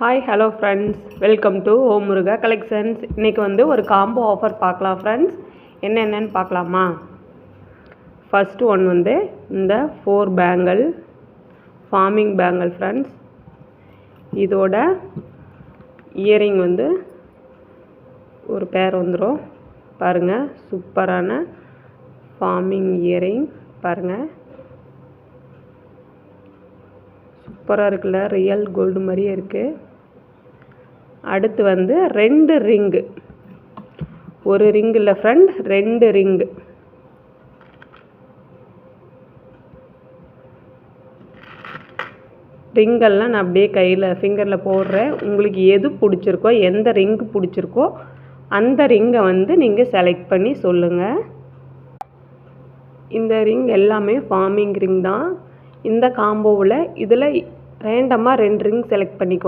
Hi hello friends, welcome to Om Muruga collections. இன்றைக்கி வந்து ஒரு காம்போ ஆஃபர் பார்க்கலாம் ஃப்ரெண்ட்ஸ். என்னென்னு பார்க்கலாமா? ஃபஸ்ட்டு ஒன் வந்து இந்த 4 பேங்கிள் ஃபார்மிங் பேங்கிள் ஃப்ரெண்ட்ஸ். இதோட இயரிங் வந்து ஒரு பேர் வந்துடும் பாருங்கள். சூப்பரான ஃபார்மிங் இயரிங் பாருங்கள், சூப்பராக இருக்குல்ல, ரியல் கோல்டு மாதிரியே இருக்குது. அடுத்து வந்து 2 ரிங்கு, ஒரு ரிங் இல்லை ஃப்ரெண்ட், 2 ரிங்கு. ரிங்கெல்லாம் நான் அப்படியே கையில் ஃபிங்கரில் போடுறேன். உங்களுக்கு எது பிடிச்சிருக்கோ, எந்த ரிங்கு பிடிச்சிருக்கோ அந்த ரிங்கை வந்து நீங்கள் செலக்ட் பண்ணி சொல்லுங்கள். இந்த ரிங் எல்லாமே ஃபார்மிங் ரிங் தான். இந்த காம்போவில் இதில் ரேண்டமாக 2 ரிங் செலக்ட் பண்ணிக்கோ.